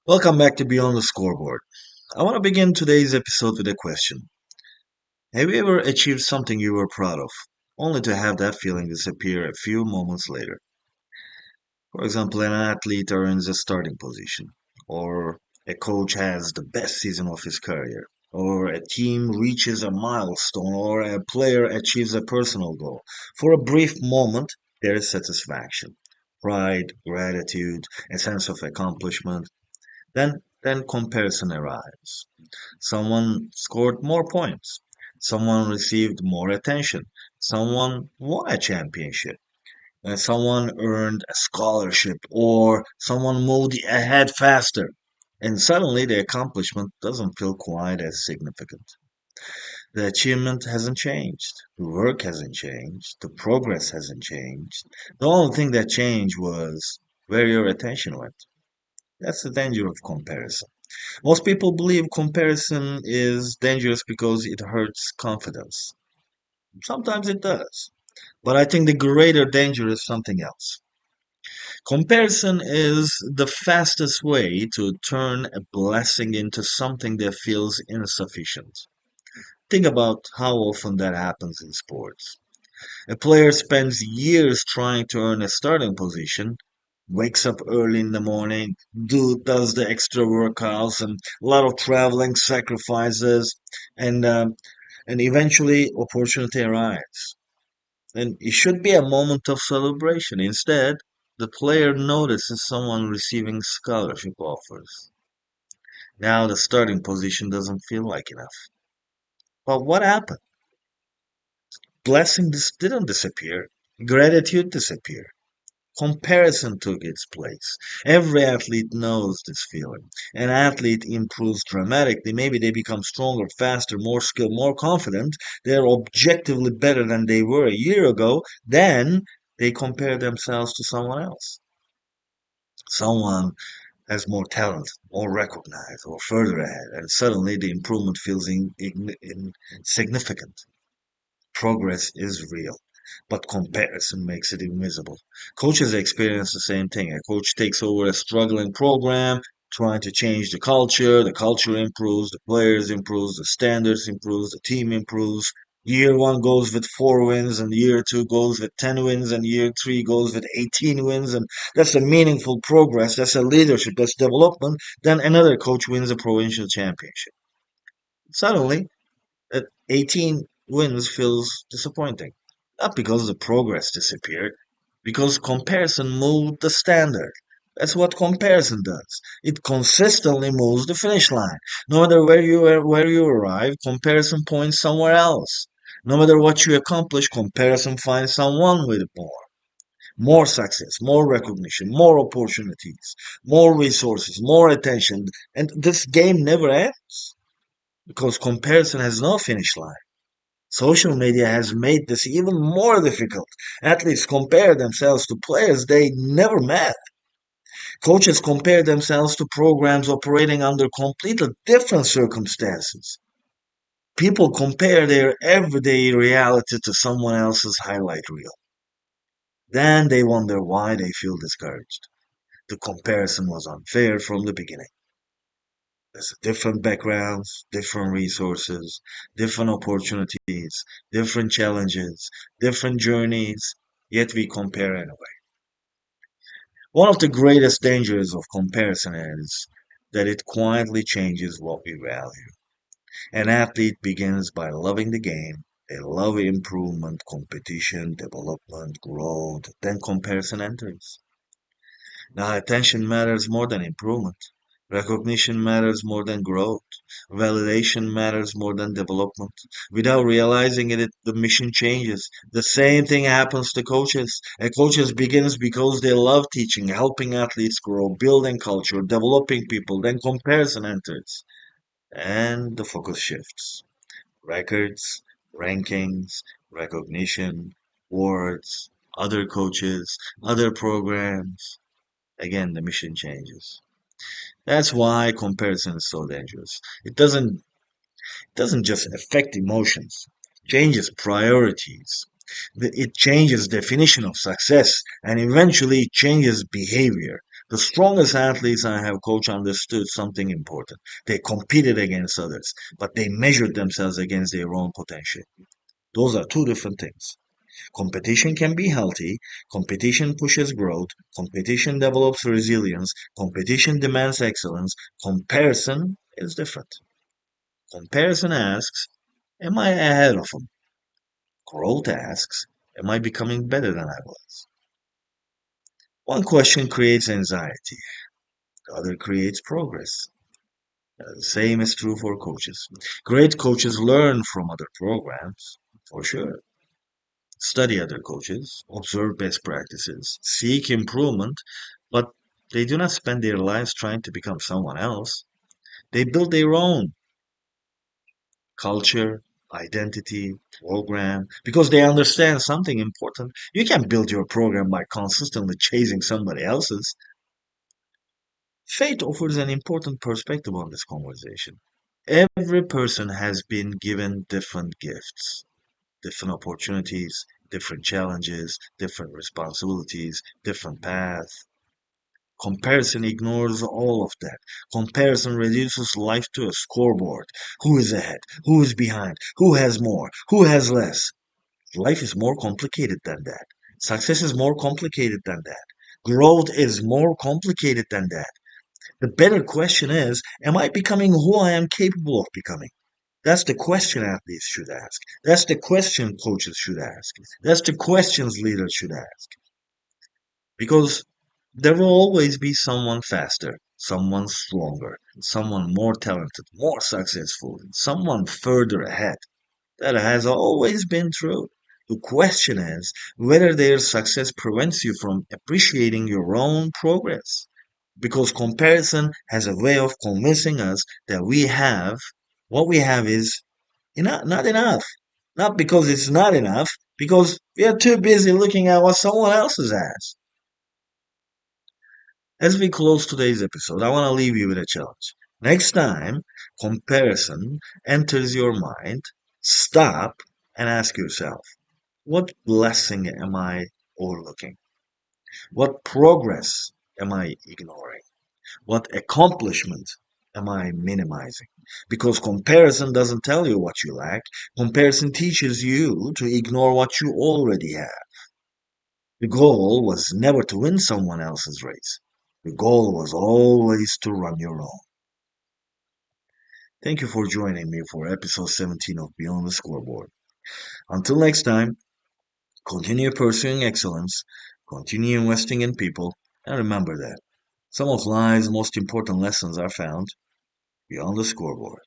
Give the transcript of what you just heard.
Welcome back to Beyond the Scoreboard. I want to begin today's episode with a question. Have you ever achieved something you were proud of, only to have that feeling disappear a few moments later? For example, an athlete earns a starting position, or a coach has the best season of his career, or a team reaches a milestone, or a player achieves a personal goal. For a brief moment, there is satisfaction, pride, gratitude, a sense of accomplishment. Then comparison arrives. Someone scored more points. Someone received more attention. Someone won a championship. And someone earned a scholarship or someone moved ahead faster. And suddenly the accomplishment doesn't feel quite as significant. The achievement hasn't changed. The work hasn't changed. The progress hasn't changed. The only thing that changed was where your attention went. That's the danger of comparison. Most people believe comparison is dangerous because it hurts confidence. Sometimes it does. But I think the greater danger is something else. Comparison is the fastest way to turn a blessing into something that feels insufficient. Think about how often that happens in sports. A player spends years trying to earn a starting position, wakes up early in the morning, does the extra workouts and a lot of traveling sacrifices, and eventually opportunity arrives. And it should be a moment of celebration. Instead, the player notices someone receiving scholarship offers. Now the starting position doesn't feel like enough. But what happened? Blessing didn't disappear. Gratitude disappeared. Comparison took its place. Every athlete knows this feeling. An athlete improves dramatically. Maybe they become stronger, faster, more skilled, more confident. They're objectively better than they were a year ago. Then they compare themselves to someone else. Someone has more talent, more recognized, or further ahead, and suddenly the improvement feels insignificant. Progress is real, but comparison makes it invisible. Coaches experience the same thing. A coach takes over a struggling program, trying to change the culture improves, the players improves, the standards improves, the team improves. Year one goes with 4 wins, and year two goes with 10 wins, and year three goes with 18 wins, and that's a meaningful progress. That's a leadership. That's development. Then another coach wins a provincial championship. Suddenly, 18 wins feels disappointing. Not because the progress disappeared, because comparison moved the standard. That's what comparison does. It consistently moves the finish line. No matter where you arrive, comparison points somewhere else. No matter what you accomplish, comparison finds someone with more. More success, more recognition, more opportunities, more resources, more attention. And this game never ends because comparison has no finish line. Social media has made this even more difficult. Athletes compare themselves to players they never met. Coaches compare themselves to programs operating under completely different circumstances. People compare their everyday reality to someone else's highlight reel. Then they wonder why they feel discouraged. The comparison was unfair from the beginning. There's different backgrounds, different resources, different opportunities, different challenges, different journeys, yet we compare anyway. One of the greatest dangers of comparison is that it quietly changes what we value. An athlete begins by loving the game. They love improvement, competition, development, growth. Then comparison enters. Now, attention matters more than improvement. Recognition matters more than growth. Validation matters more than development. Without realizing it, the mission changes. The same thing happens to coaches. A coaches begins because they love teaching, helping athletes grow, building culture, developing people. Then comparison enters, and the focus shifts. Records, rankings, recognition, awards, other coaches, other programs. Again, the mission changes. That's why comparison is so dangerous. It doesn't just affect emotions. It changes priorities. It changes definition of success and eventually it changes behavior. The strongest athletes I have coached understood something important. They competed against others, but they measured themselves against their own potential. Those are two different things. Competition can be healthy. Competition pushes growth. Competition develops resilience. Competition demands excellence. Comparison is different. Comparison asks, am I ahead of him? Growth asks, am I becoming better than I was? One question creates anxiety, the other creates progress. The same is true for coaches. Great coaches learn from other programs, for sure. Study other coaches, observe best practices, seek improvement, but they do not spend their lives trying to become someone else. They build their own culture, identity, program, because they understand something important. You can't build your program by consistently chasing somebody else's. Fate offers an important perspective on this conversation. Every person has been given different gifts, different opportunities, different challenges, different responsibilities, different paths. Comparison ignores all of that. Comparison reduces life to a scoreboard. Who is ahead? Who is behind? Who has more? Who has less? Life is more complicated than that. Success is more complicated than that. Growth is more complicated than that. The better question is, am I becoming who I am capable of becoming? That's the question athletes should ask. That's the question coaches should ask. That's the questions leaders should ask. Because there will always be someone faster, someone stronger, someone more talented, more successful, someone further ahead. That has always been true. The question is whether their success prevents you from appreciating your own progress. Because comparison has a way of convincing us that what we have is not enough. Not because it's not enough, because we are too busy looking at what someone else has. As we close today's episode, I want to leave you with a challenge. Next time comparison enters your mind, stop and ask yourself, what blessing am I overlooking? What progress am I ignoring? What accomplishment am I minimizing? Because comparison doesn't tell you what you lack. Comparison teaches you to ignore what you already have. The goal was never to win someone else's race. The goal was always to run your own. Thank you for joining me for episode 17 of Beyond the Scoreboard. Until next time, continue pursuing excellence, continue investing in people, and remember that some of life's most important lessons are found beyond the scoreboard.